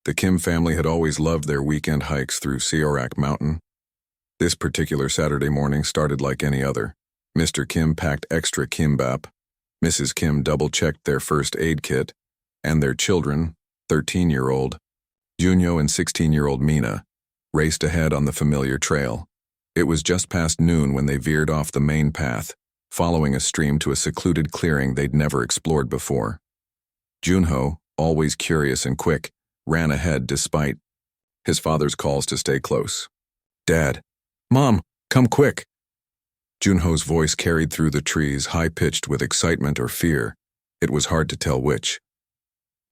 The Kim family had always loved their weekend hikes through Seorak Mountain. This particular Saturday morning started like any other. Mr. Kim packed extra kimbap, Mrs. Kim double-checked their first aid kit, and their children, 13-year-old Junyo and 16-year-old Mina, raced ahead on the familiar trail. It was just past noon when they veered off the main path, following a stream to a secluded clearing they'd never explored before. Junho, always curious and quick, ran ahead despite his father's calls to stay close. "Dad! Mom! Come quick!" Junho's voice carried through the trees, high-pitched with excitement or fear. It was hard to tell which.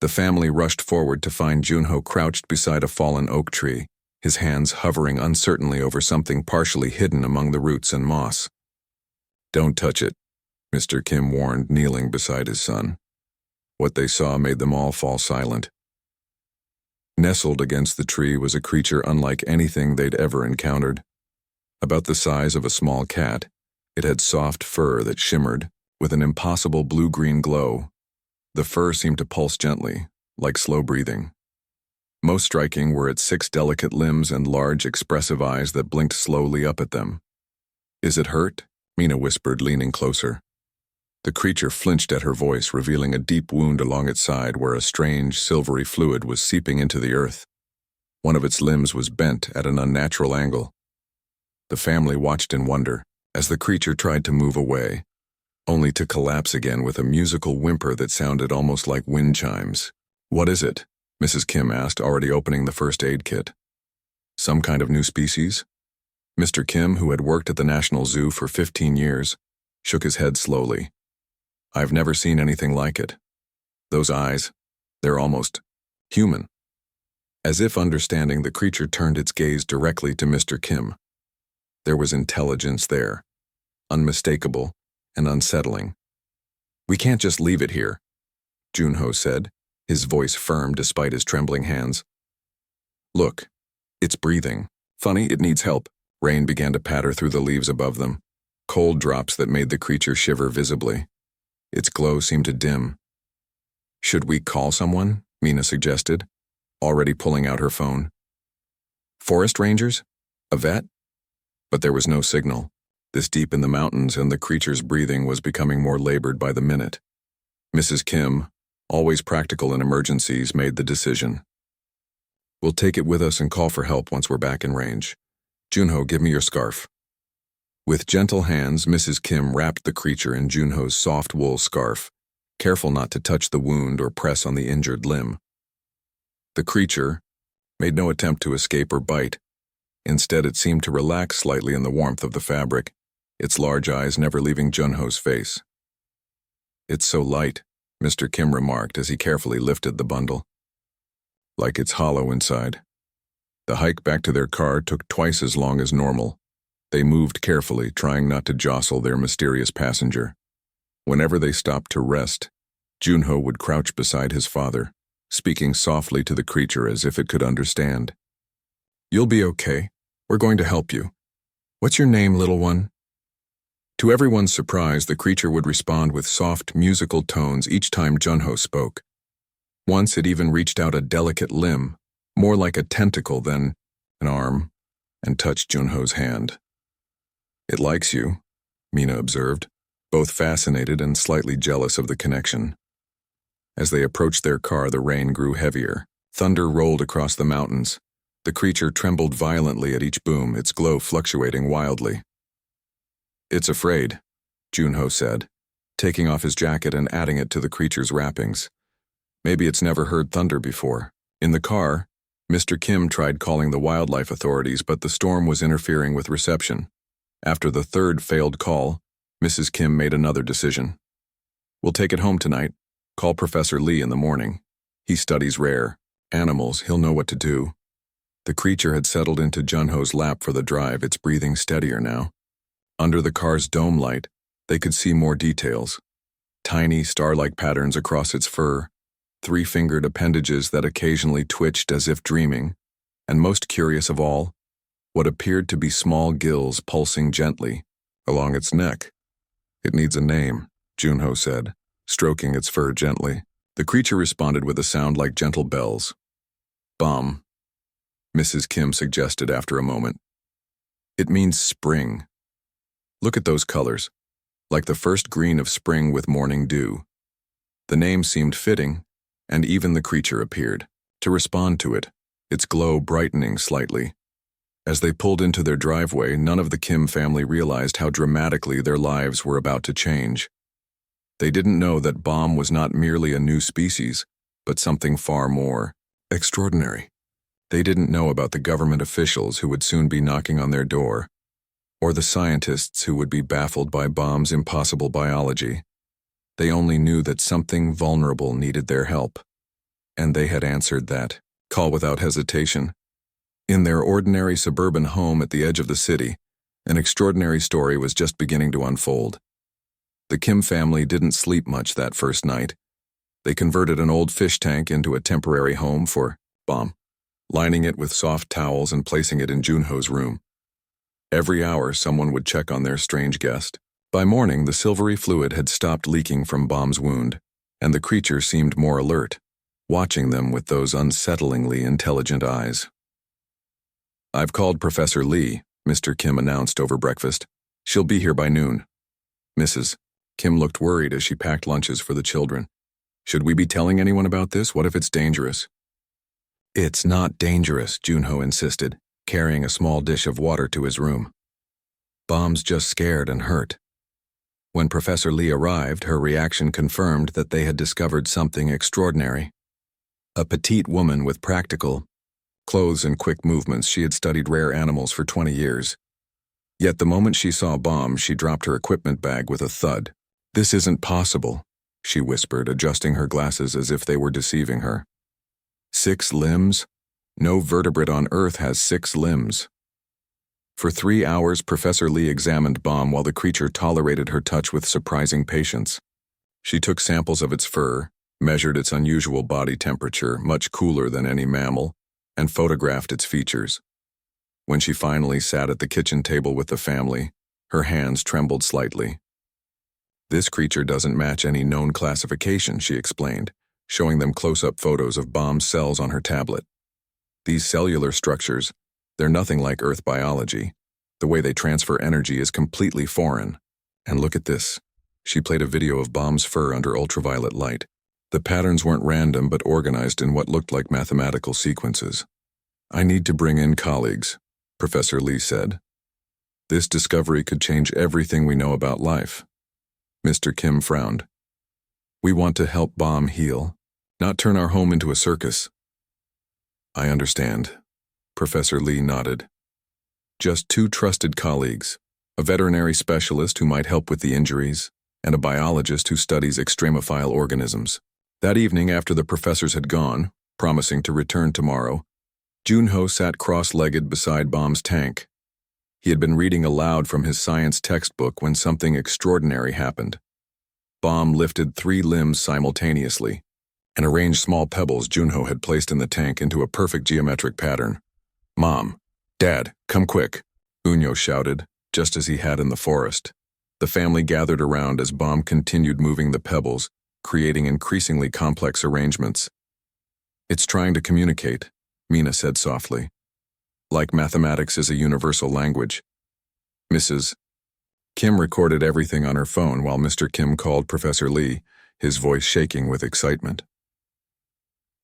The family rushed forward to find Junho crouched beside a fallen oak tree, his hands hovering uncertainly over something partially hidden among the roots and moss. "Don't touch it," Mr. Kim warned, kneeling beside his son. What they saw made them all fall silent. Nestled against the tree was a creature unlike anything they'd ever encountered. About the size of a small cat, it had soft fur that shimmered with an impossible blue-green glow. The fur seemed to pulse gently, like slow breathing. Most striking were its 6 delicate limbs and large, expressive eyes that blinked slowly up at them. "Is it hurt?" Mina whispered, leaning closer. The creature flinched at her voice, revealing a deep wound along its side where a strange, silvery fluid was seeping into the earth. One of its limbs was bent at an unnatural angle. The family watched in wonder as the creature tried to move away, only to collapse again with a musical whimper that sounded almost like wind chimes. "What is it?" Mrs. Kim asked, already opening the first aid kit. "Some kind of new species?" Mr. Kim, who had worked at the National Zoo for 15 years, shook his head slowly. "I've never seen anything like it. Those eyes, they're almost human." As if understanding, the creature turned its gaze directly to Mr. Kim. There was intelligence there, unmistakable and unsettling. "We can't just leave it here," Junho said, his voice firm despite his trembling hands. "Look, it's breathing. Funny, it needs help." Rain began to patter through the leaves above them, cold drops that made the creature shiver visibly. Its glow seemed to dim. "Should we call someone?" Mina suggested, already pulling out her phone. "Forest rangers? A vet?" But there was no signal. This deep in the mountains, and the creature's breathing was becoming more labored by the minute. Mrs. Kim, always practical in emergencies, made the decision. "We'll take it with us and call for help once we're back in range. Junho, give me your scarf." With gentle hands, Mrs. Kim wrapped the creature in Junho's soft wool scarf, careful not to touch the wound or press on the injured limb. The creature made no attempt to escape or bite. Instead, it seemed to relax slightly in the warmth of the fabric, its large eyes never leaving Junho's face. "It's so light," Mr. Kim remarked as he carefully lifted the bundle. "Like it's hollow inside." The hike back to their car took twice as long as normal. They moved carefully, trying not to jostle their mysterious passenger. Whenever they stopped to rest, Junho would crouch beside his father, speaking softly to the creature as if it could understand. "You'll be okay. We're going to help you. What's your name, little one?" To everyone's surprise, the creature would respond with soft, musical tones each time Junho spoke. Once it even reached out a delicate limb, more like a tentacle than an arm, and touched Junho's hand. "It likes you," Mina observed, both fascinated and slightly jealous of the connection. As they approached their car, the rain grew heavier. Thunder rolled across the mountains. The creature trembled violently at each boom, its glow fluctuating wildly. "It's afraid," Junho said, taking off his jacket and adding it to the creature's wrappings. "Maybe it's never heard thunder before." In the car, Mr. Kim tried calling the wildlife authorities, but the storm was interfering with reception. After the third failed call, Mrs. Kim made another decision. "We'll take it home tonight. Call Professor Lee in the morning. He studies rare animals. He'll know what to do." The creature had settled into Junho's lap for the drive, its breathing steadier now. Under the car's dome light, they could see more details. Tiny, star-like patterns across its fur, 3-fingered appendages that occasionally twitched as if dreaming, and most curious of all, what appeared to be small gills pulsing gently along its neck. "It needs a name," Junho said, stroking its fur gently. The creature responded with a sound like gentle bells. Bomb, Mrs. Kim suggested after a moment. It means spring. Look at those colors, like the first green of spring with morning dew. The name seemed fitting, and even the creature appeared to respond to it, its glow brightening slightly. As they pulled into their driveway, none of the Kim family realized how dramatically their lives were about to change. They didn't know that Bomb was not merely a new species, but something far more extraordinary. They didn't know about the government officials who would soon be knocking on their door, or the scientists who would be baffled by Bomb's impossible biology. They only knew that something vulnerable needed their help, and they had answered that call without hesitation. In their ordinary suburban home at the edge of the city, an extraordinary story was just beginning to unfold. The Kim family didn't sleep much that first night. They converted an old fish tank into a temporary home for Bomb, lining it with soft towels and placing it in Junho's room. Every hour, someone would check on their strange guest. By morning, the silvery fluid had stopped leaking from Bomb's wound, and the creature seemed more alert, watching them with those unsettlingly intelligent eyes. "I've called Professor Lee," Mr. Kim announced over breakfast. "She'll be here by noon." Mrs. Kim looked worried as she packed lunches for the children. "Should we be telling anyone about this? What if it's dangerous?" "It's not dangerous," Junho insisted, carrying a small dish of water to his room. "Bomb's just scared and hurt." When Professor Lee arrived, her reaction confirmed that they had discovered something extraordinary. A petite woman with practical clothes and quick movements, she had studied rare animals for 20 years. Yet the moment she saw Bomb, she dropped her equipment bag with a thud. "This isn't possible," she whispered, adjusting her glasses as if they were deceiving her. 6 limbs? No vertebrate on Earth has 6 limbs. For 3 hours, Professor Lee examined Bomb while the creature tolerated her touch with surprising patience. She took samples of its fur, measured its unusual body temperature, much cooler than any mammal, and photographed its features. When she finally sat at the kitchen table with the family, her hands trembled slightly. "This creature doesn't match any known classification," she explained, showing them close-up photos of Bomb's cells on her tablet. "These cellular structures, they're nothing like Earth biology. The way they transfer energy is completely foreign. And look at this." She played a video of Bomb's fur under ultraviolet light. The patterns weren't random but organized in what looked like mathematical sequences. "I need to bring in colleagues," Professor Lee said. "This discovery could change everything we know about life." Mr. Kim frowned. "We want to help Bomb heal, not turn our home into a circus." "I understand," Professor Lee nodded. "Just 2 trusted colleagues, a veterinary specialist who might help with the injuries, and a biologist who studies extremophile organisms." That evening, after the professors had gone, promising to return tomorrow, Junho sat cross-legged beside Bomb's tank. He had been reading aloud from his science textbook when something extraordinary happened. Bomb lifted 3 limbs simultaneously and arranged small pebbles Junho had placed in the tank into a perfect geometric pattern. "Mom, Dad, come quick," Unyo shouted, just as he had in the forest. The family gathered around as Bomb continued moving the pebbles, creating increasingly complex arrangements. "It's trying to communicate," Mina said softly. "Like mathematics is a universal language." Mrs. Kim recorded everything on her phone while Mr. Kim called Professor Lee, his voice shaking with excitement.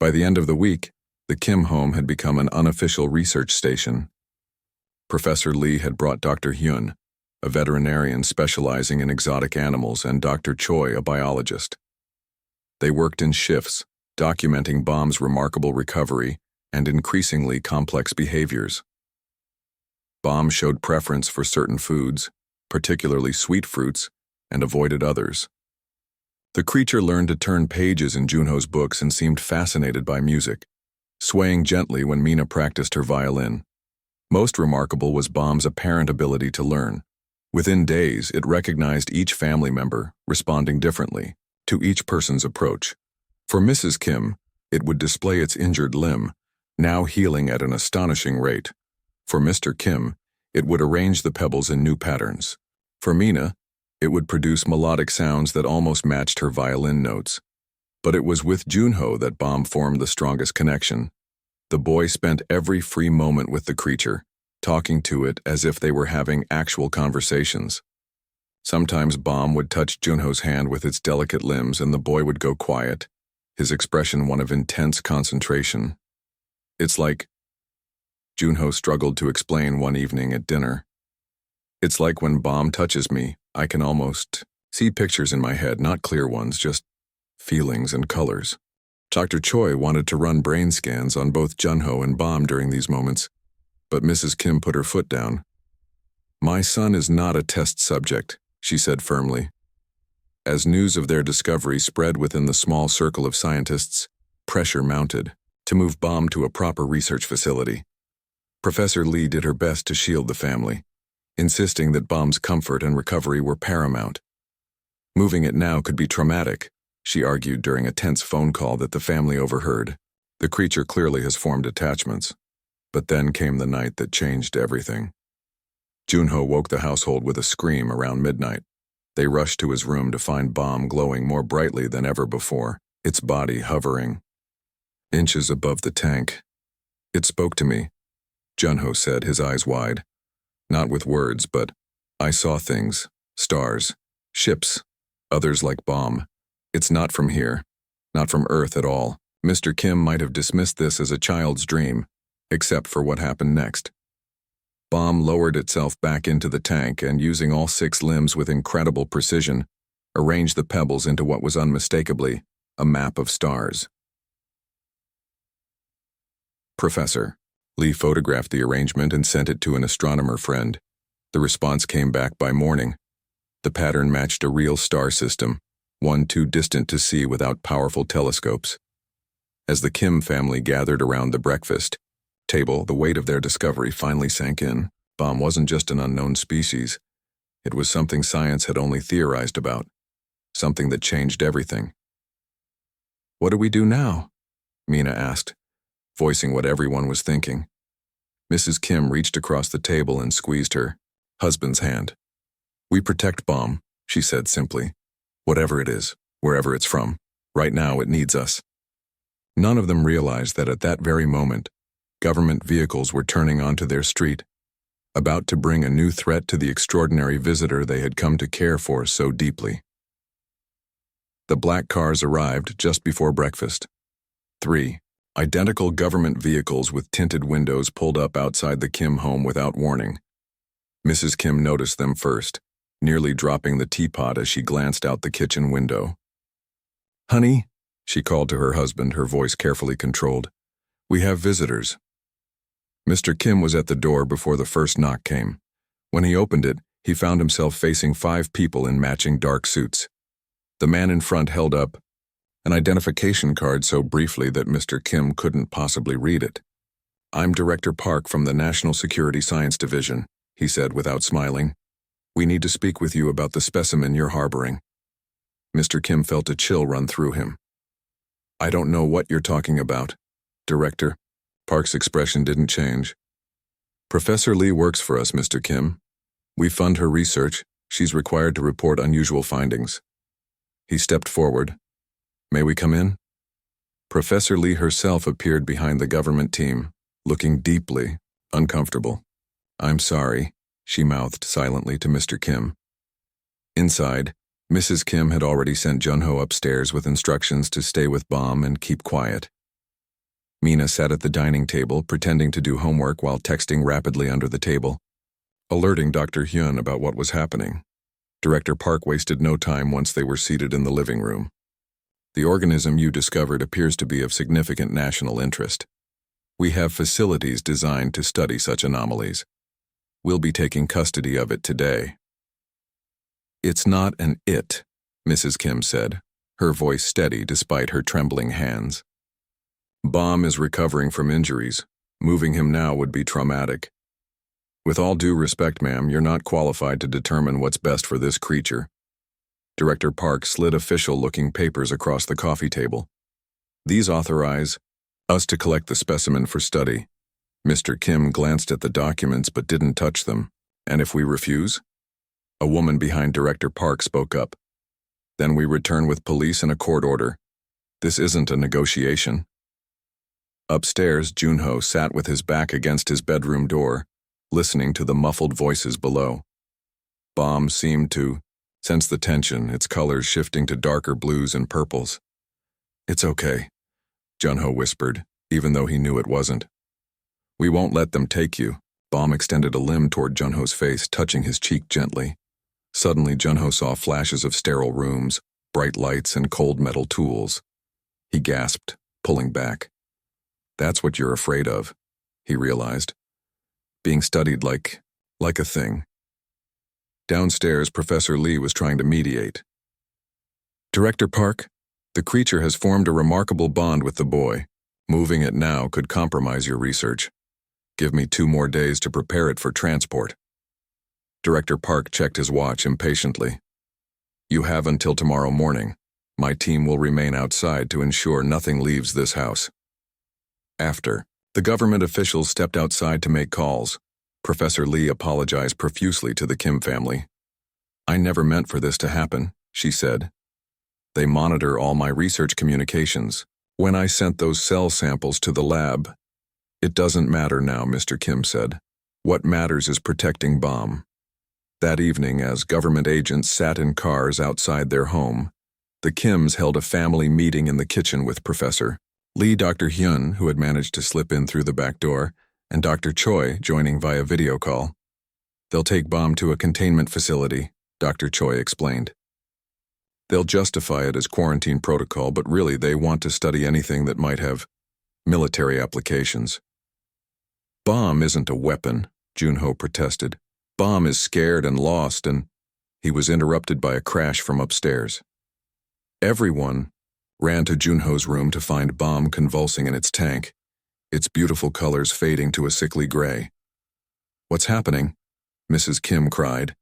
By the end of the week, the Kim home had become an unofficial research station. Professor Lee had brought Dr. Hyun, a veterinarian specializing in exotic animals, and Dr. Choi, a biologist. They worked in shifts, documenting Bomb's remarkable recovery and increasingly complex behaviors. Bomb showed preference for certain foods, particularly sweet fruits, and avoided others. The creature learned to turn pages in Junho's books and seemed fascinated by music, swaying gently when Mina practiced her violin. Most remarkable was Bomb's apparent ability to learn. Within days, it recognized each family member, responding differently to each person's approach. For Mrs. Kim, it would display its injured limb, now healing at an astonishing rate. For Mr. Kim, it would arrange the pebbles in new patterns. For Mina, it would produce melodic sounds that almost matched her violin notes. But it was with Junho that Bomb formed the strongest connection. The boy spent every free moment with the creature, talking to it as if they were having actual conversations. Sometimes Bomb would touch Junho's hand with its delicate limbs and the boy would go quiet, his expression one of intense concentration. It's like, Junho struggled to explain one evening at dinner. It's like when Bomb touches me, I can almost see pictures in my head, not clear ones, just feelings and colors. Dr. Choi wanted to run brain scans on both Junho and Bomb during these moments, but Mrs. Kim put her foot down. My son is not a test subject, she said firmly. As news of their discovery spread within the small circle of scientists, pressure mounted to move Bomb to a proper research facility. Professor Lee did her best to shield the family, insisting that Bomb's comfort and recovery were paramount. Moving it now could be traumatic, she argued during a tense phone call that the family overheard. The creature clearly has formed attachments. But then came the night that changed everything. Junho woke the household with a scream around midnight. They rushed to his room to find Bomb glowing more brightly than ever before, its body hovering inches above the tank. It spoke to me, Junho said, his eyes wide. Not with words, but I saw things, stars, ships, others like Bomb. It's not from here, not from Earth at all. Mr. Kim might have dismissed this as a child's dream, except for what happened next. Bomb lowered itself back into the tank and, using all 6 limbs with incredible precision, arranged the pebbles into what was unmistakably a map of stars. Professor Lee photographed the arrangement and sent it to an astronomer friend. The response came back by morning. The pattern matched a real star system, one too distant to see without powerful telescopes. As the Kim family gathered around the breakfast table, the weight of their discovery finally sank in. Bomb wasn't just an unknown species. It was something science had only theorized about, something that changed everything. What do we do now? Mina asked, voicing what everyone was thinking. Mrs. Kim reached across the table and squeezed her husband's hand. We protect Bomb, she said simply. Whatever it is, wherever it's from, right now it needs us. None of them realized that at that very moment, government vehicles were turning onto their street, about to bring a new threat to the extraordinary visitor they had come to care for so deeply. The black cars arrived just before breakfast. 3 identical government vehicles with tinted windows pulled up outside the Kim home without warning. Mrs. Kim noticed them first, nearly dropping the teapot as she glanced out the kitchen window. Honey, she called to her husband, her voice carefully controlled. We have visitors. Mr. Kim was at the door before the first knock came. When he opened it, he found himself facing 5 people in matching dark suits. The man in front held up an identification card so briefly that Mr. Kim couldn't possibly read it. I'm Director Park from the National Security Science Division, he said without smiling. We need to speak with you about the specimen you're harboring. Mr. Kim felt a chill run through him. I don't know what you're talking about, Director. Park's expression didn't change. Professor Lee works for us, Mr. Kim. We fund her research. She's required to report unusual findings. He stepped forward. May we come in? Professor Lee herself appeared behind the government team, looking deeply uncomfortable. I'm sorry, she mouthed silently to Mr. Kim. Inside, Mrs. Kim had already sent Junho upstairs with instructions to stay with Bomb and keep quiet. Mina sat at the dining table, pretending to do homework while texting rapidly under the table, alerting Dr. Hyun about what was happening. Director Park wasted no time once they were seated in the living room. The organism you discovered appears to be of significant national interest. We have facilities designed to study such anomalies. We'll be taking custody of it today. It's not an it, Mrs. Kim said, her voice steady despite her trembling hands. Bomb is recovering from injuries. Moving him now would be traumatic. With all due respect, ma'am, you're not qualified to determine what's best for this creature. Director Park slid official-looking papers across the coffee table. These authorize us to collect the specimen for study. Mr. Kim glanced at the documents but didn't touch them. And if we refuse? A woman behind Director Park spoke up. Then we return with police and a court order. This isn't a negotiation. Upstairs, Junho sat with his back against his bedroom door, listening to the muffled voices below. Bomb seemed to sense the tension, its colors shifting to darker blues and purples. "It's okay," Junho whispered, even though he knew it wasn't. "We won't let them take you." Bomb extended a limb toward Junho's face, touching his cheek gently. Suddenly, Junho saw flashes of sterile rooms, bright lights, and cold metal tools. He gasped, pulling back. "That's what you're afraid of," he realized. "Being studied like a thing." Downstairs, Professor Lee was trying to mediate. "Director Park, the creature has formed a remarkable bond with the boy. Moving it now could compromise your research. Give me 2 more days to prepare it for transport." Director Park checked his watch impatiently. "You have until tomorrow morning. My team will remain outside to ensure nothing leaves this house." After, the government officials stepped outside to make calls. Professor Lee apologized profusely to the Kim family. "I never meant for this to happen," she said. "They monitor all my research communications. When I sent those cell samples to the lab..." "It doesn't matter now," Mr. Kim said. "What matters is protecting Bomb." That evening, as government agents sat in cars outside their home, the Kims held a family meeting in the kitchen with Professor Lee, Dr. Hyun, who had managed to slip in through the back door, and Dr. Choi joining via video call. "They'll take Bomb to a containment facility," Dr. Choi explained. "They'll justify it as quarantine protocol, but really they want to study anything that might have military applications." "Bomb isn't a weapon," Junho protested. "Bomb is scared and lost," and he was interrupted by a crash from upstairs. Everyone ran to Junho's room to find Bomb convulsing in its tank, its beautiful colors fading to a sickly gray. "What's happening?" Mrs. Kim cried.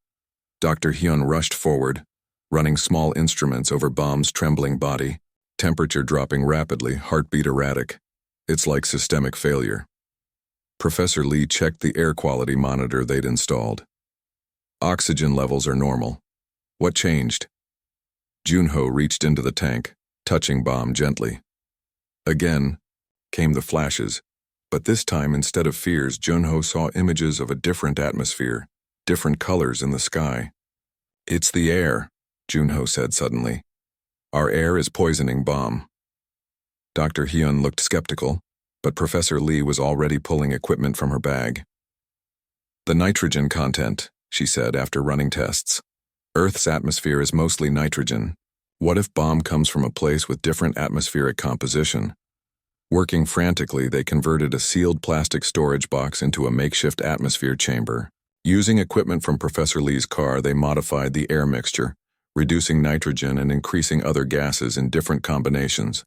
Dr. Hyun rushed forward, running small instruments over Bomb's trembling body, temperature dropping rapidly, heartbeat erratic. "It's like systemic failure." Professor Lee checked the air quality monitor they'd installed. "Oxygen levels are normal." "What changed?" Junho reached into the tank, touching Bomb gently. Again came the flashes, but this time instead of fears, Junho saw images of a different atmosphere, different colors in the sky. "It's the air," Junho said suddenly. "Our air is poisoning Bomb." Dr. Hyun looked skeptical, but Professor Lee was already pulling equipment from her bag. "The nitrogen content," she said after running tests. "Earth's atmosphere is mostly nitrogen. What if Bomb comes from a place with different atmospheric composition?" Working frantically, they converted a sealed plastic storage box into a makeshift atmosphere chamber. Using equipment from Professor Lee's car, they modified the air mixture, reducing nitrogen and increasing other gases in different combinations.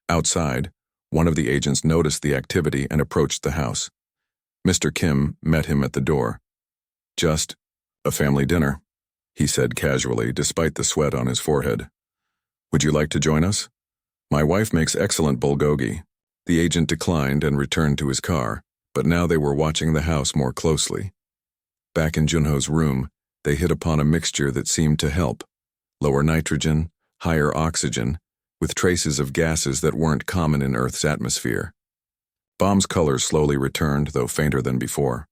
Outside, one of the agents noticed the activity and approached the house. Mr. Kim met him at the door. "Just a family dinner," he said casually, despite the sweat on his forehead. "Would you like to join us? My wife makes excellent bulgogi." The agent declined and returned to his car, but now they were watching the house more closely. Back in Junho's room, they hit upon a mixture that seemed to help. Lower nitrogen, higher oxygen, with traces of gases that weren't common in Earth's atmosphere. Bomb's colors slowly returned, though fainter than before.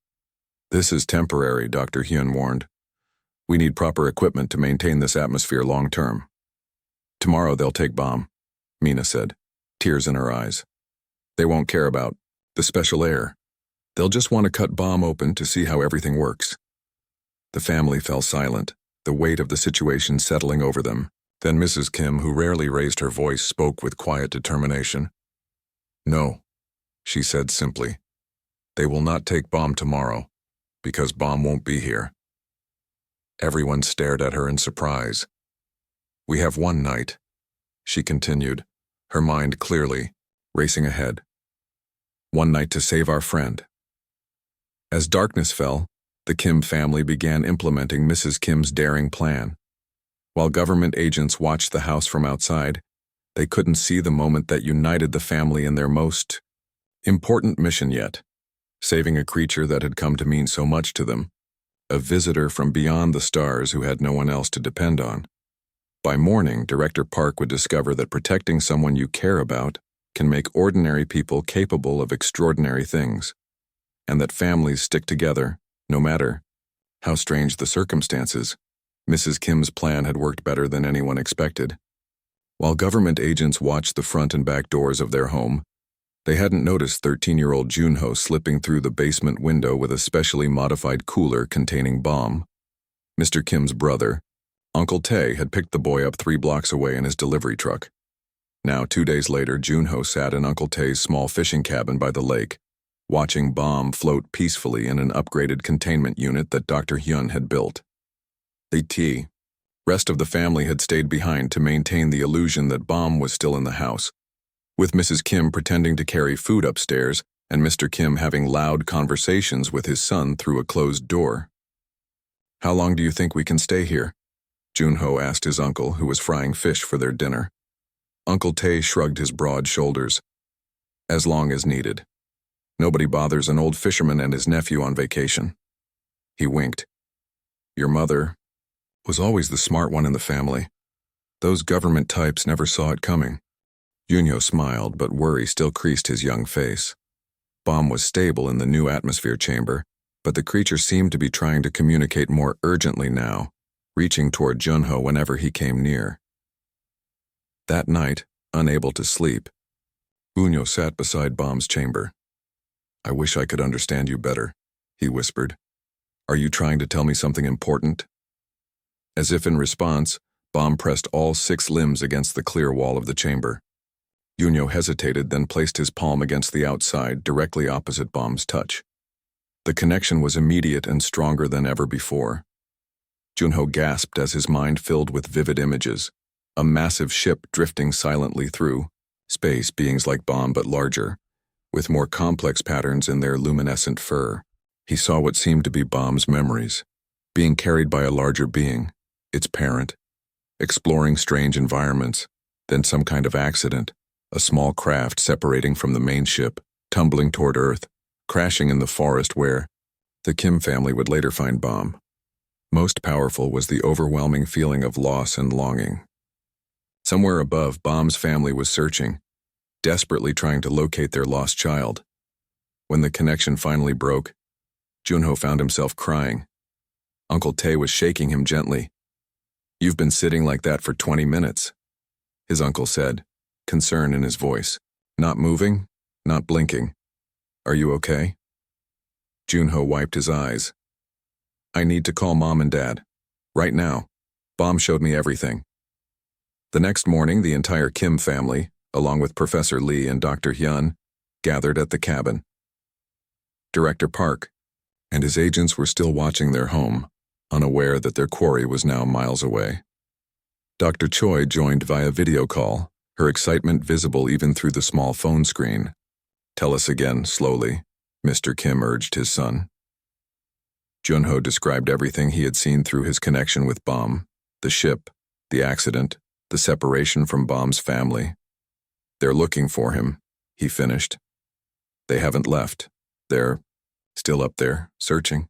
"This is temporary," Dr. Hyun warned. "We need proper equipment to maintain this atmosphere long term." "Tomorrow they'll take Bomb," Mina said, tears in her eyes. "They won't care about the special air. They'll just want to cut Bomb open to see how everything works." The family fell silent, the weight of the situation settling over them. Then Mrs. Kim, who rarely raised her voice, spoke with quiet determination. "No," she said simply. "They will not take Bomb tomorrow, because Bomb won't be here." Everyone stared at her in surprise. "We have one night," she continued, her mind clearly racing ahead. "One night to save our friend." As darkness fell, the Kim family began implementing Mrs. Kim's daring plan. While government agents watched the house from outside, they couldn't see the moment that united the family in their most important mission yet, saving a creature that had come to mean so much to them, a visitor from beyond the stars who had no one else to depend on. By morning, Director Park would discover that protecting someone you care about can make ordinary people capable of extraordinary things, and that families stick together, no matter how strange the circumstances. Mrs. Kim's plan had worked better than anyone expected. While government agents watched the front and back doors of their home, they hadn't noticed 13-year-old Junho slipping through the basement window with a specially modified cooler containing bomb. Mr. Kim's brother, Uncle Tae, had picked the boy up 3 blocks away in his delivery truck. Now, 2 days later, Junho sat in Uncle Tae's small fishing cabin by the lake, watching bomb float peacefully in an upgraded containment unit that Dr. Hyun had built. The rest of the family had stayed behind to maintain the illusion that bomb was still in the house, with Mrs. Kim pretending to carry food upstairs and Mr. Kim having loud conversations with his son through a closed door. "How long do you think we can stay here?" Junho asked his uncle, who was frying fish for their dinner. Uncle Tae shrugged his broad shoulders. "As long as needed. Nobody bothers an old fisherman and his nephew on vacation." He winked. "Your mother was always the smart one in the family. Those government types never saw it coming." Junho smiled, but worry still creased his young face. Bomb was stable in the new atmosphere chamber, but the creature seemed to be trying to communicate more urgently now, reaching toward Junho whenever he came near. That night, unable to sleep, Junho sat beside Bomb's chamber. "I wish I could understand you better," he whispered. "Are you trying to tell me something important?" As if in response, Bomb pressed all 6 limbs against the clear wall of the chamber. Junho hesitated, then placed his palm against the outside, directly opposite Bomb's touch. The connection was immediate and stronger than ever before. Junho gasped as his mind filled with vivid images. A massive ship drifting silently through space, beings like Bomb but larger, with more complex patterns in their luminescent fur. He saw what seemed to be Bomb's memories, being carried by a larger being, its parent, exploring strange environments, then some kind of accident, a small craft separating from the main ship, tumbling toward Earth, crashing in the forest where the Kim family would later find Bomb. Most powerful was the overwhelming feeling of loss and longing. Somewhere above, Bomb's family was searching, desperately trying to locate their lost child. When the connection finally broke, Junho found himself crying. Uncle Tae was shaking him gently. "You've been sitting like that for 20 minutes, his uncle said, concern in his voice. "Not moving, not blinking. Are you okay?" Junho wiped his eyes. "I need to call Mom and Dad. Right now. Bomb showed me everything." The next morning, the entire Kim family, along with Professor Lee and Dr. Hyun, gathered at the cabin. Director Park and his agents were still watching their home, unaware that their quarry was now miles away. Dr. Choi joined via video call, her excitement visible even through the small phone screen. "Tell us again, slowly," Mr. Kim urged his son. Junho described everything he had seen through his connection with Bomb, the ship, the accident, the separation from Bomb's family. "They're looking for him," he finished. "They haven't left. They're still up there, searching."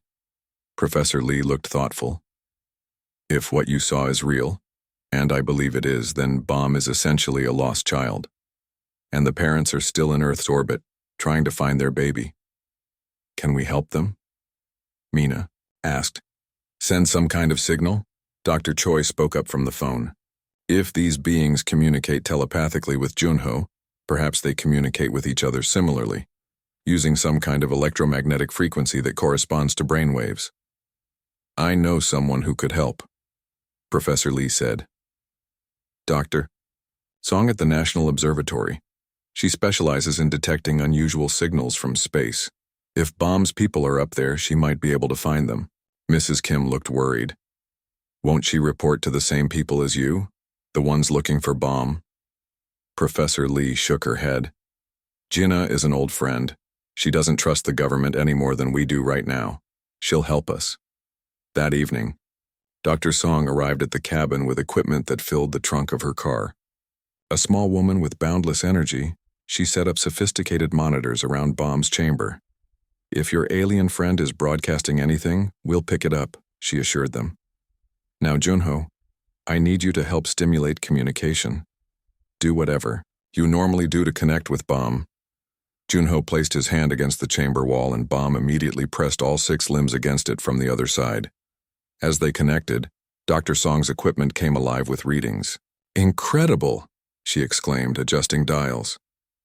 Professor Lee looked thoughtful. "If what you saw is real, and I believe it is, then Bomb is essentially a lost child. And the parents are still in Earth's orbit, trying to find their baby. Can we help them?" Mina asked. "Send some kind of signal?" Dr. Choi spoke up from the phone. "If these beings communicate telepathically with Junho, perhaps they communicate with each other similarly, using some kind of electromagnetic frequency that corresponds to brainwaves." "I know someone who could help," Professor Lee said. "Doctor Song at the National Observatory. She specializes in detecting unusual signals from space. If Bomb's people are up there, she might be able to find them." Mrs. Kim looked worried. "Won't she report to the same people as you? The ones looking for Bomb?" Professor Lee shook her head. "Jinnah is an old friend. She doesn't trust the government any more than we do right now. She'll help us." That evening, Dr. Song arrived at the cabin with equipment that filled the trunk of her car. A small woman with boundless energy, she set up sophisticated monitors around Bomb's chamber. "If your alien friend is broadcasting anything, we'll pick it up," she assured them. "Now, Junho, I need you to help stimulate communication. Do whatever. you normally do to connect with Bomb. Junho placed his hand against the chamber wall and Bomb immediately pressed all 6 limbs against it from the other side. As they connected, Dr. Song's equipment came alive with readings. "Incredible!" she exclaimed, adjusting dials.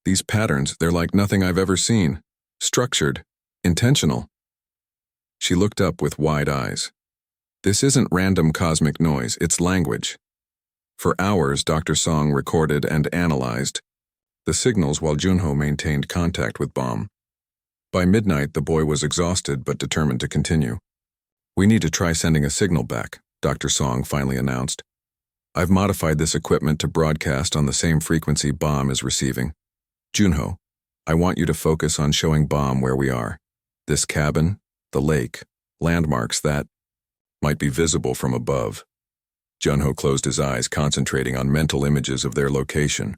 "These patterns, they're like nothing I've ever seen. Structured. Intentional." She looked up with wide eyes. "This isn't random cosmic noise, it's language." For hours, Dr. Song recorded and analyzed the signals while Junho maintained contact with Bomb. By midnight, the boy was exhausted but determined to continue. "We need to try sending a signal back," Dr. Song finally announced. "I've modified this equipment to broadcast on the same frequency Bomb is receiving. Junho, I want you to focus on showing Bomb where we are. This cabin, the lake, landmarks that might be visible from above." Junho closed his eyes, concentrating on mental images of their location.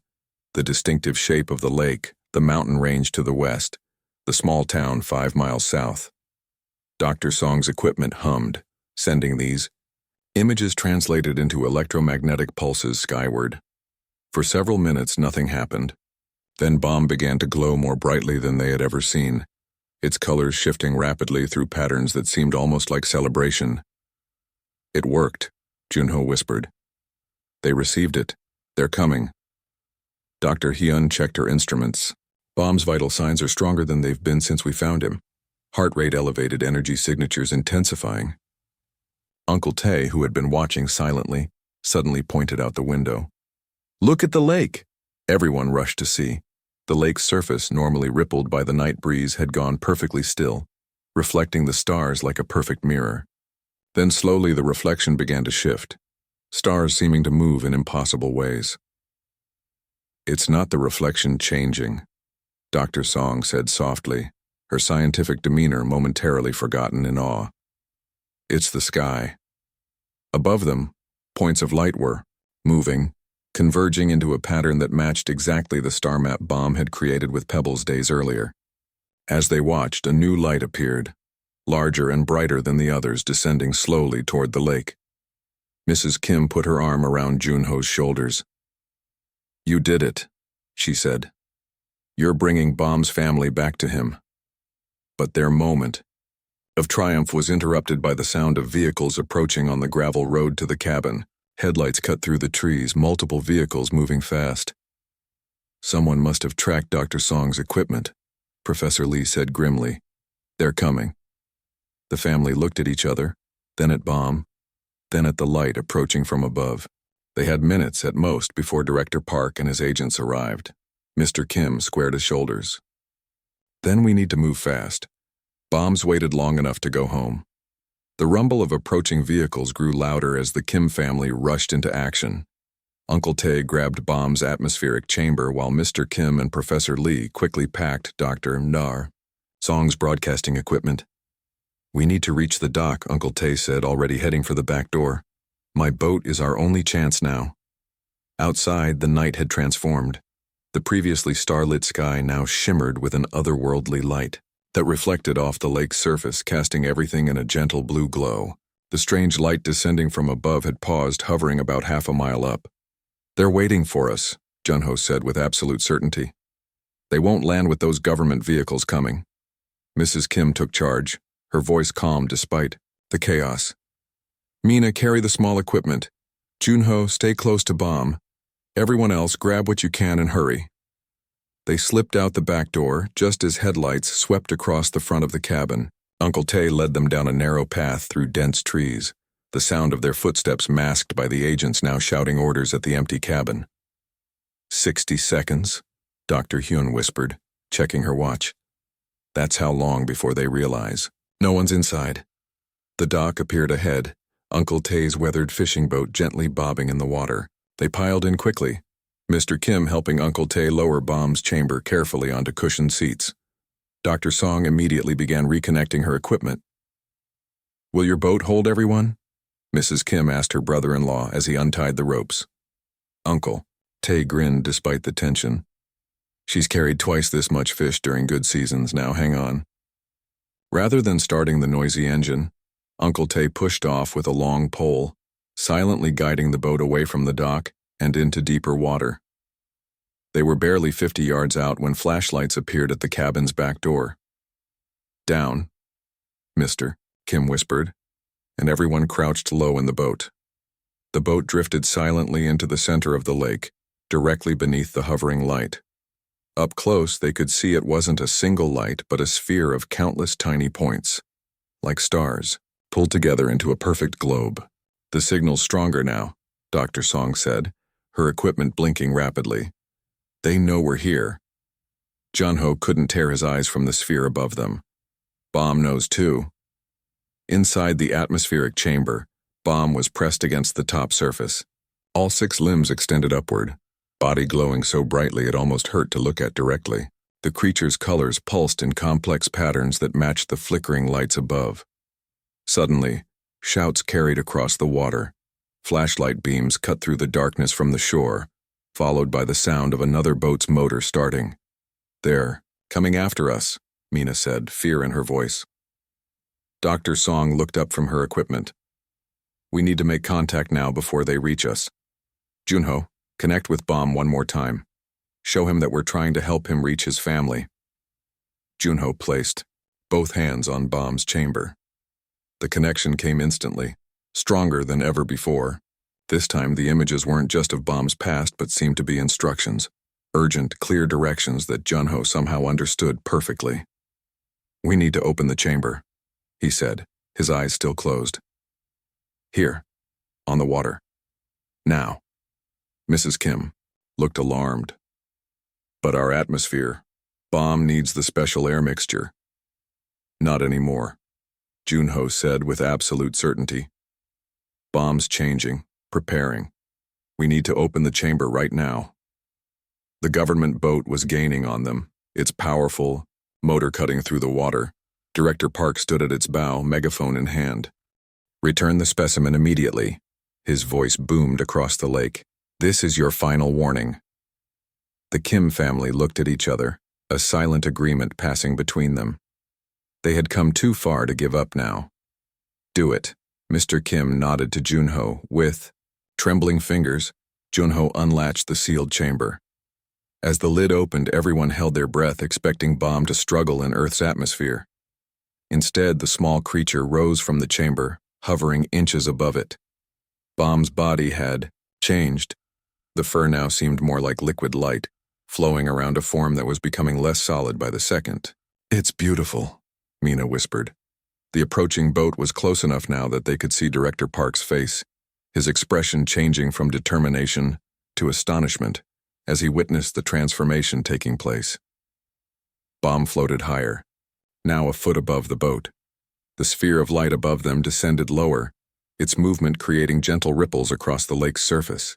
The distinctive shape of the lake, the mountain range to the west, the small town 5 miles south. Dr. Song's equipment hummed, sending these images translated into electromagnetic pulses skyward. For several minutes, nothing happened. Then Bomb began to glow more brightly than they had ever seen, its colors shifting rapidly through patterns that seemed almost like celebration. "It worked," Junho whispered. "They received it. They're coming." Dr. Hyun checked her instruments. "Bomb's vital signs are stronger than they've been since we found him. Heart rate elevated, energy signatures intensifying." Uncle Tae, who had been watching silently, suddenly pointed out the window. "Look at the lake!" Everyone rushed to see. The lake's surface, normally rippled by the night breeze, had gone perfectly still, reflecting the stars like a perfect mirror. Then slowly the reflection began to shift, stars seeming to move in impossible ways. "It's not the reflection changing," Dr. Song said softly, her scientific demeanor momentarily forgotten in awe. "It's the sky." Above them, points of light were moving, converging into a pattern that matched exactly the star map Bomb had created with pebbles days earlier. As they watched, a new light appeared, larger and brighter than the others, descending slowly toward the lake. Mrs. Kim put her arm around Junho's shoulders. "You did it," she said. "You're bringing Bomb's family back to him." But their moment of triumph was interrupted by the sound of vehicles approaching on the gravel road to the cabin. Headlights cut through the trees, multiple vehicles moving fast. "Someone must have tracked Dr. Song's equipment," Professor Lee said grimly. "They're coming." The family looked at each other, then at Bomb, then at the light approaching from above. They had minutes at most before Director Park and his agents arrived. Mr. Kim squared his shoulders. "Then we need to move fast. Bomb's waited long enough to go home." The rumble of approaching vehicles grew louder as the Kim family rushed into action. Uncle Tae grabbed Bomb's atmospheric chamber while Mr. Kim and Professor Lee quickly packed Dr. Song's broadcasting equipment. "We need to reach the dock," Uncle Tae said, already heading for the back door. "My boat is our only chance now." Outside, the night had transformed. The previously starlit sky now shimmered with an otherworldly light that reflected off the lake's surface, casting everything in a gentle blue glow. The strange light descending from above had paused, hovering about half a mile up. "They're waiting for us," Junho said with absolute certainty. "They won't land with those government vehicles coming." Mrs. Kim took charge, her voice calm despite the chaos. "Mina, carry the small equipment. Junho, stay close to Bomb. Everyone else, grab what you can and hurry." They slipped out the back door just as headlights swept across the front of the cabin. Uncle Tae led them down a narrow path through dense trees, the sound of their footsteps masked by the agents now shouting orders at the empty cabin. 60 seconds, Dr. Hyun whispered, checking her watch. That's how long before they realize. No one's inside. The dock appeared ahead, Uncle Tae's weathered fishing boat gently bobbing in the water. They piled in quickly, Mr. Kim helping Uncle Tae lower Bomb's chamber carefully onto cushioned seats. Dr. Song immediately began reconnecting her equipment. "Will your boat hold everyone?" Mrs. Kim asked her brother-in-law as he untied the ropes. "Uncle," Tae grinned despite the tension. "She's carried twice this much fish during good seasons, now hang on." Rather than starting the noisy engine, Uncle Tae pushed off with a long pole, silently guiding the boat away from the dock and into deeper water. They were barely 50 yards out when flashlights appeared at the cabin's back door. "Down, mister," Kim whispered, and everyone crouched low in the boat. The boat drifted silently into the center of the lake, directly beneath the hovering light. Up close, they could see it wasn't a single light, but a sphere of countless tiny points, like stars, pulled together into a perfect globe. "The signal's stronger now," Dr. Song said, her equipment blinking rapidly. "They know we're here." Junho couldn't tear his eyes from the sphere above them. Bomb knows too. Inside the atmospheric chamber, Bomb was pressed against the top surface. All 6 limbs extended upward, body glowing so brightly it almost hurt to look at directly. The creature's colors pulsed in complex patterns that matched the flickering lights above. Suddenly, shouts carried across the water. Flashlight beams cut through the darkness from the shore, followed by the sound of another boat's motor starting. "They're coming after us," Mina said, fear in her voice. Dr. Song looked up from her equipment. "We need to make contact now before they reach us. Junho, connect with Bomb one more time. Show him that we're trying to help him reach his family." Junho placed both hands on Bomb's chamber. The connection came instantly, stronger than ever before. This time the images weren't just of Bomb's past but seemed to be instructions, urgent, clear directions that Junho somehow understood perfectly. "We need to open the chamber," he said, his eyes still closed. "Here, on the water. Now." Mrs. Kim looked alarmed. "But our atmosphere, Bomb needs the special air mixture." "Not anymore," Junho said with absolute certainty. "Bomb's changing, preparing. We need to open the chamber right now." The government boat was gaining on them, its powerful motor cutting through the water. Director Park stood at its bow, megaphone in hand. "Return the specimen immediately." His voice boomed across the lake. "This is your final warning." The Kim family looked at each other, a silent agreement passing between them. They had come too far to give up now. "Do it," Mr. Kim nodded to Junho. With trembling fingers, Junho unlatched the sealed chamber. As the lid opened, everyone held their breath, expecting Bomb to struggle in Earth's atmosphere. Instead, the small creature rose from the chamber, hovering inches above it. Bomb's body had changed. The fur now seemed more like liquid light, flowing around a form that was becoming less solid by the second. "It's beautiful," Mina whispered. The approaching boat was close enough now that they could see Director Park's face, his expression changing from determination to astonishment as he witnessed the transformation taking place. Bomb floated higher, now a foot above the boat. The sphere of light above them descended lower, its movement creating gentle ripples across the lake's surface.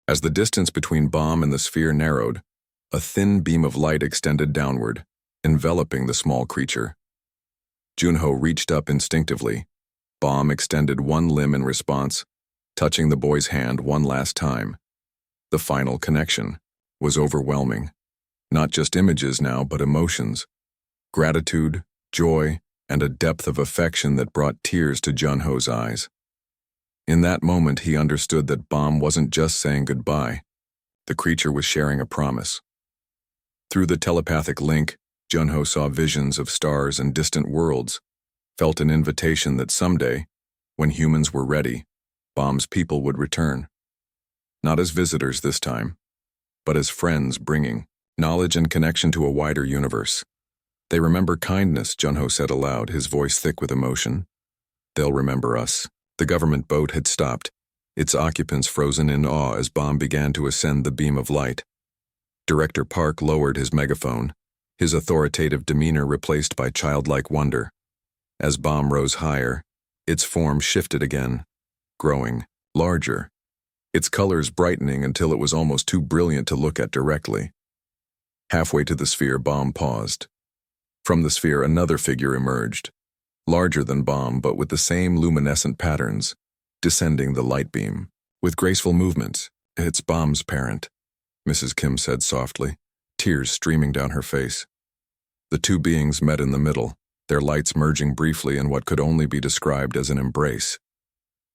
As the distance between Bomb and the sphere narrowed, a thin beam of light extended downward, enveloping the small creature. Junho reached up instinctively. Bomb extended one limb in response, touching the boy's hand one last time. The final connection was overwhelming. Not just images now, but emotions. Gratitude, joy, and a depth of affection that brought tears to Junho's eyes. In that moment, he understood that Bomb wasn't just saying goodbye. The creature was sharing a promise. Through the telepathic link, Junho saw visions of stars and distant worlds, felt an invitation that someday, when humans were ready, Bomb's people would return. Not as visitors this time, but as friends bringing knowledge and connection to a wider universe. "They remember kindness," Junho said aloud, his voice thick with emotion. "They'll remember us." The government boat had stopped, its occupants frozen in awe as Bomb began to ascend the beam of light. Director Park lowered his megaphone, his authoritative demeanor replaced by childlike wonder. As Bomb rose higher, its form shifted again, growing larger, its colors brightening until it was almost too brilliant to look at directly. Halfway to the sphere, Bomb paused. From the sphere, another figure emerged, larger than Bomb but with the same luminescent patterns, descending the light beam. With graceful movements, "It's Bomb's parent," Mrs. Kim said softly, tears streaming down her face. The two beings met in the middle, their lights merging briefly in what could only be described as an embrace.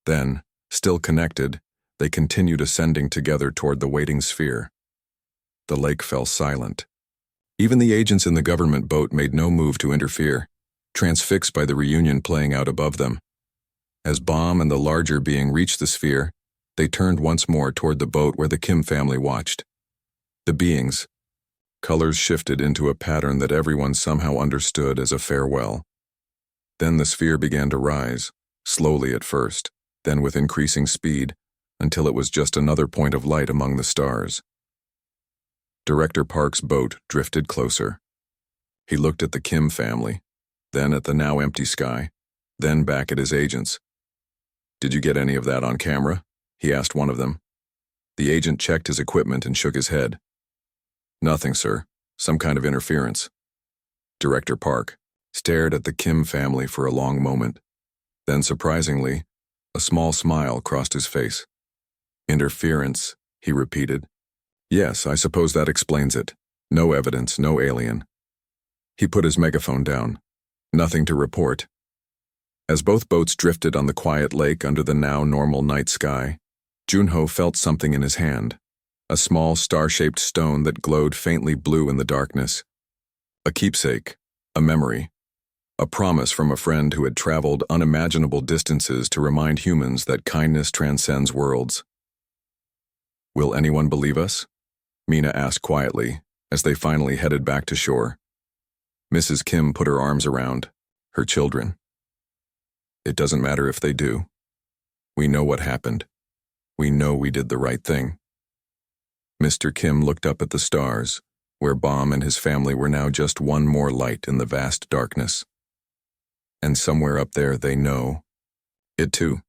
Then, still connected, they continued ascending together toward the waiting sphere. The lake fell silent. Even the agents in the government boat made no move to interfere, transfixed by the reunion playing out above them. As Bomb and the larger being reached the sphere, they turned once more toward the boat where the Kim family watched. The beings' colors shifted into a pattern that everyone somehow understood as a farewell. Then the sphere began to rise, slowly at first, then with increasing speed, until it was just another point of light among the stars. Director Park's boat drifted closer. He looked at the Kim family, then at the now empty sky, then back at his agents. "Did you get any of that on camera?" he asked one of them. The agent checked his equipment and shook his head. "Nothing, sir. Some kind of interference." Director Park stared at the Kim family for a long moment. Then, surprisingly, a small smile crossed his face. "Interference," he repeated. "Yes, I suppose that explains it. No evidence, no alien." He put his megaphone down. "Nothing to report." As both boats drifted on the quiet lake under the now normal night sky, Junho felt something in his hand, a small star-shaped stone that glowed faintly blue in the darkness. A keepsake, a memory, a promise from a friend who had traveled unimaginable distances to remind humans that kindness transcends worlds. "Will anyone believe us?" Mina asked quietly as they finally headed back to shore. Mrs. Kim put her arms around her children. "It doesn't matter if they do. We know what happened. We know we did the right thing." Mr. Kim looked up at the stars, where Bomb and his family were now just one more light in the vast darkness. And somewhere up there they know it too.